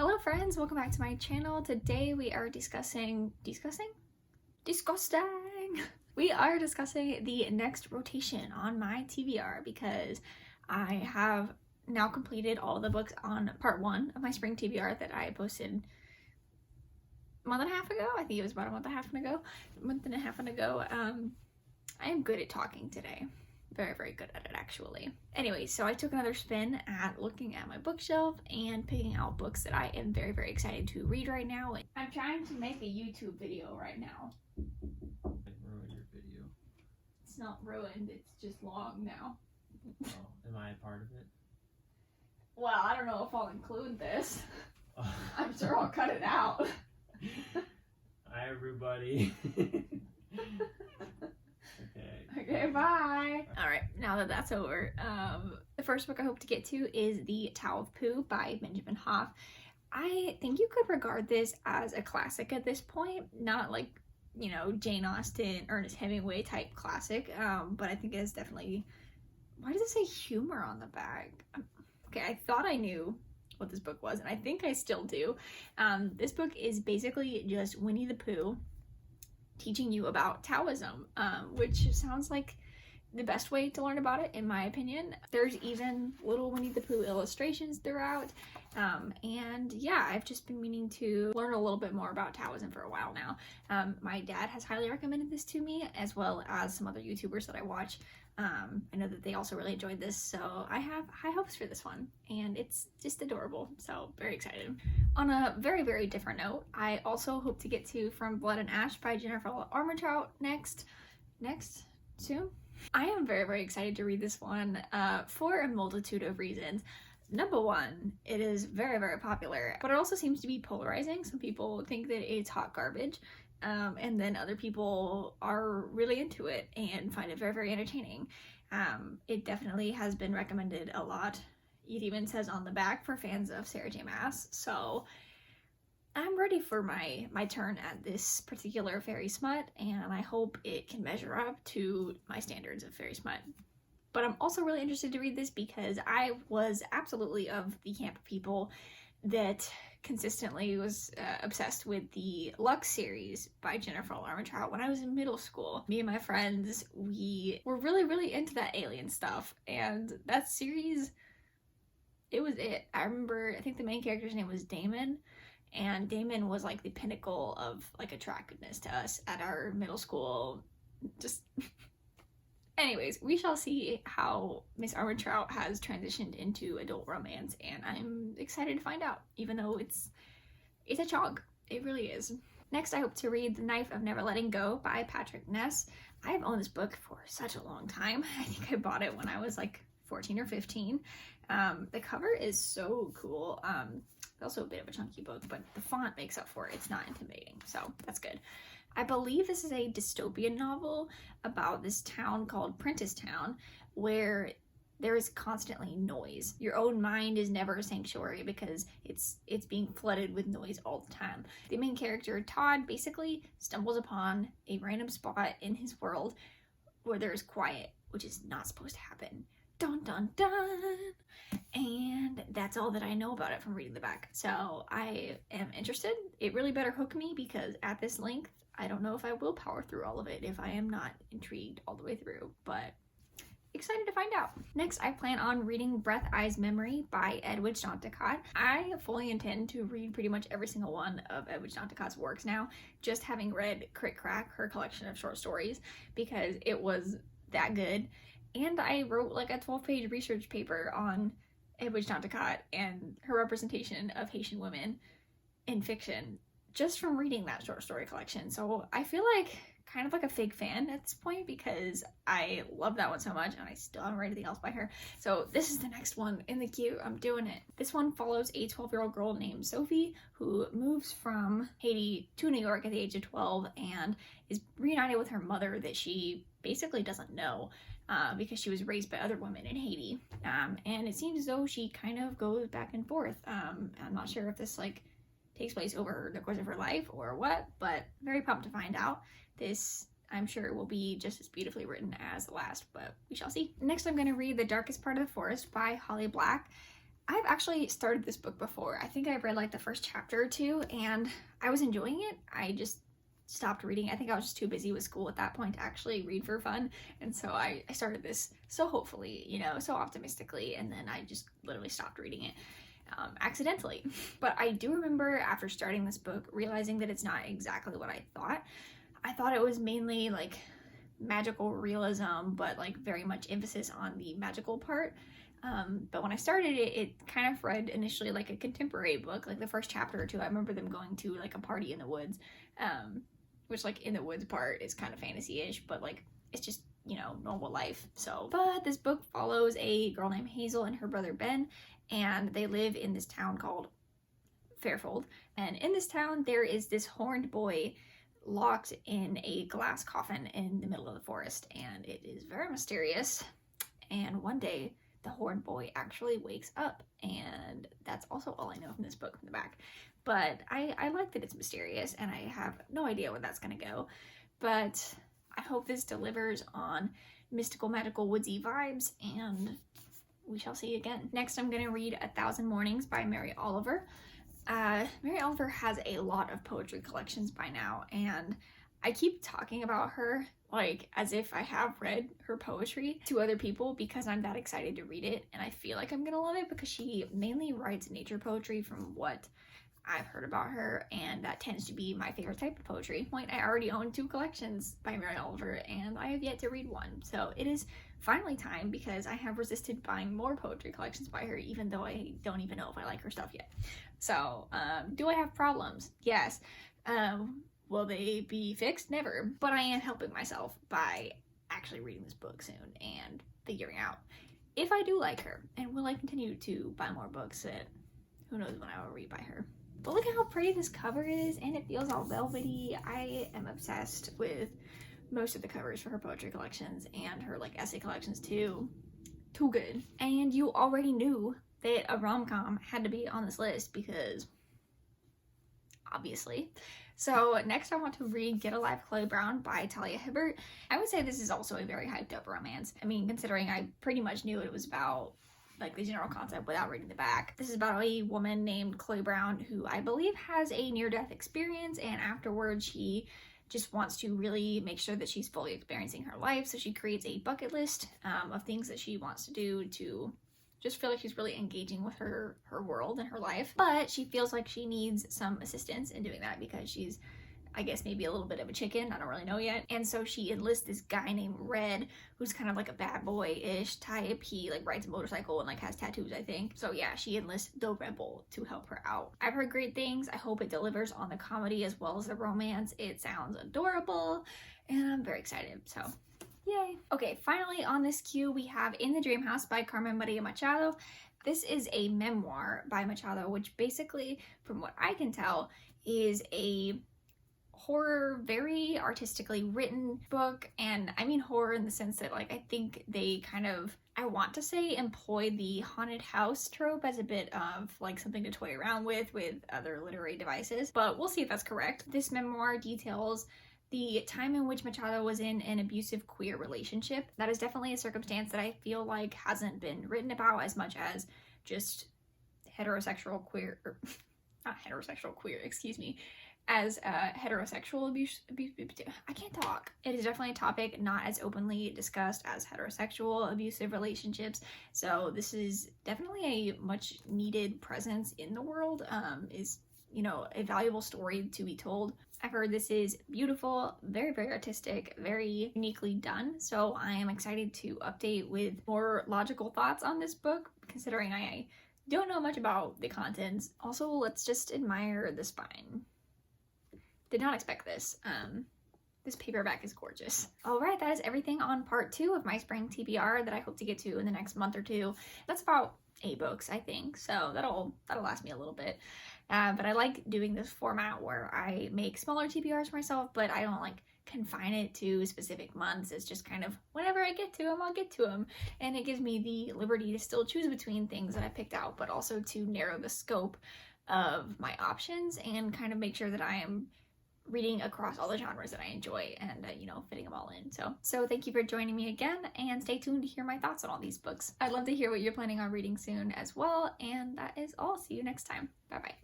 Hello friends, welcome back to my channel. Today we are discussing we are discussing the next rotation on my TBR because I have now completed all the books on part 1 of my spring TBR that I posted a month and a half ago. I think it was about a month and a half ago. I am good at talking today. Very, very good at it, actually. Anyway, so I took another spin at looking at my bookshelf and picking out books that I am very, very excited to read right now. I'm trying to make a YouTube video right now. Ruin your video. It's not ruined, it's just long now. Oh, am I a part of it? Well, I don't know if I'll include this. I'm sure I'll cut it out. Hi, everybody. Okay, bye. Alright, now that that's over, the first book I hope to get to is The Tao of Pooh by Benjamin Hoff. I think you could regard this as a classic at this point, not like, you know, Jane Austen, Ernest Hemingway type classic, but I think it is definitely... Why does it say humor on the back? Okay, I thought I knew what this book was, and I think I still do. This book is basically just Winnie the Pooh teaching you about Taoism, which sounds like the best way to learn about it, in my opinion. There's even little Winnie the Pooh illustrations throughout, and yeah, I've just been meaning to learn a little bit more about Taoism for a while now. My dad has highly recommended this to me, as well as some other YouTubers that I watch. I know that they also really enjoyed this, so I have high hopes for this one, and it's just adorable, so very excited. On a very, very different note, I also hope to get to From Blood and Ash by Jennifer Armentrout next soon. I am very, very excited to read this one for a multitude of reasons. Number one, it is very, very popular, but it also seems to be polarizing. Some people think that it's hot garbage, and then other people are really into it and find it very, very entertaining. It definitely has been recommended a lot. It even says on the back for fans of Sarah J. Maas, so I'm ready for my turn at this particular fairy smut, and I hope it can measure up to my standards of fairy smut. But I'm also really interested to read this because I was absolutely of the camp of people that consistently was obsessed with the Lux series by Jennifer Armentrout when I was in middle school. Me and my friends, we were really, really into that alien stuff, and that series, it was it. I remember, I think the main character's name was Damon, and Damon was like the pinnacle of like attractiveness to us at our middle school. Just anyways, we shall see how Miss Armentrout has transitioned into adult romance, and I'm excited to find out, even though it's a chog. It really is. Next, I hope to read The Knife of Never Letting Go by Patrick Ness. I have owned this book for such a long time. I think I bought it when I was like 14 or 15. The cover is so cool. It's also a bit of a chunky book, but the font makes up for it. It's not intimidating, so that's good. I believe this is a dystopian novel about this town called Prentice Town, where there is constantly noise. Your own mind is never a sanctuary because it's being flooded with noise all the time. The main character, Todd, basically stumbles upon a random spot in his world where there's quiet, which is not supposed to happen. Dun dun dun! And that's all that I know about it from reading the back. So I am interested. It really better hook me because at this length, I don't know if I will power through all of it if I am not intrigued all the way through, but excited to find out. Next, I plan on reading Breath, Eyes, Memory by Edwidge Danticat. I fully intend to read pretty much every single one of Edwidge Danticat's works now, just having read Crick Crack, her collection of short stories, because it was that good. And I wrote like a 12-page research paper on Edwidge Danticat and her representation of Haitian women in fiction just from reading that short story collection. So I feel like kind of like a fake fan at this point because I love that one so much and I still haven't read anything else by her. So this is the next one in the queue. I'm doing it. This one follows a 12-year-old girl named Sophie who moves from Haiti to New York at the age of 12 and is reunited with her mother that she basically doesn't know because she was raised by other women in Haiti. And it seems as though she kind of goes back and forth. I'm not sure if this like takes place over the course of her life or what, but very pumped to find out. This, I'm sure, will be just as beautifully written as the last, but we shall see. Next, I'm going to read The Darkest Part of the Forest by Holly Black. I've actually started this book before. I think I've read like the first chapter or two and I was enjoying it. I just stopped reading. I think I was just too busy with school at that point to actually read for fun. And so I started this so hopefully, you know, so optimistically, and then I just literally stopped reading it accidentally. But I do remember after starting this book realizing that it's not exactly what I thought. I thought it was mainly like magical realism, but like very much emphasis on the magical part. But when I started it, it kind of read initially like a contemporary book. Like the first chapter or two, I remember them going to like a party in the woods, which like in the woods part is kind of fantasy-ish, but like it's just, you know, normal life. So, but this book follows a girl named Hazel and her brother Ben, and they live in this town called Fairfold. And in this town, there is this horned boy locked in a glass coffin in the middle of the forest, and it is very mysterious. And one day, the horned boy actually wakes up, and that's also all I know from this book from the back. But I like that it's mysterious, and I have no idea where that's gonna go. But I hope this delivers on mystical, magical, woodsy vibes, and we shall see again. Next, I'm gonna read 1,000 Mornings by Mary Oliver. Mary Oliver has a lot of poetry collections by now, and I keep talking about her like as if I have read her poetry to other people because I'm that excited to read it, and I feel like I'm gonna love it because she mainly writes nature poetry from what I've heard about her, and that tends to be my favorite type of poetry. Like, I already own 2 collections by Mary Oliver, and I have yet to read one. So it is finally time, because I have resisted buying more poetry collections by her, even though I don't even know if I like her stuff yet. So, do I have problems? Yes. Will they be fixed? Never. But I am helping myself by actually reading this book soon and figuring out if I do like her, and will I continue to buy more books that who knows when I will read by her. But look at how pretty this cover is, and it feels all velvety. I am obsessed with most of the covers for her poetry collections and her like essay collections too. Too good. And you already knew that a rom-com had to be on this list because obviously. So next I want to read Get Alive Chloe Brown by Talia Hibbert. I would say this is also a very hyped up romance. I mean, considering I pretty much knew it was about like the general concept without reading the back. This is about a woman named Chloe Brown who I believe has a near-death experience, and afterwards she just wants to really make sure that she's fully experiencing her life. So she creates a bucket list of things that she wants to do to just feel like she's really engaging with her world and her life. But she feels like she needs some assistance in doing that because she's, I guess, maybe a little bit of a chicken. I don't really know yet. And so she enlists this guy named Red, who's kind of like a bad boy-ish type. He like rides a motorcycle and like has tattoos, I think. So yeah, she enlists the rebel to help her out. I've heard great things. I hope it delivers on the comedy as well as the romance. It sounds adorable, and I'm very excited. So yay. Okay, finally on this queue we have In the Dream House by Carmen Maria Machado. This is a memoir by Machado, which basically, from what I can tell, is a horror, very artistically written book. And I mean horror in the sense that like I think they kind of, I want to say, employ the haunted house trope as a bit of like something to toy around with other literary devices, but we'll see if that's correct. This memoir details the time in which Machado was in an abusive queer relationship. That is definitely a circumstance that I feel like hasn't been written about as much as just heterosexual queer, or not heterosexual queer, excuse me, as heterosexual abuse. I can't talk. It is definitely a topic not as openly discussed as heterosexual abusive relationships. So this is definitely a much needed presence in the world. Is, you know, a valuable story to be told. I've heard this is beautiful, very, very artistic, very uniquely done. So I am excited to update with more logical thoughts on this book, considering I don't know much about the contents. Also, let's just admire the spine. Did not expect this. This paperback is gorgeous. All right, that is everything on part 2 of my spring TBR that I hope to get to in the next month or 2. That's about 8 books, I think, so that'll last me a little bit. But I like doing this format where I make smaller TBRs for myself, but I don't like confine it to specific months. It's just kind of whenever I get to them, I'll get to them. And it gives me the liberty to still choose between things that I picked out, but also to narrow the scope of my options and kind of make sure that I am reading across all the genres that I enjoy and, you know, fitting them all in. So thank you for joining me again, and stay tuned to hear my thoughts on all these books. I'd love to hear what you're planning on reading soon as well, and that is all. See you next time. Bye-bye.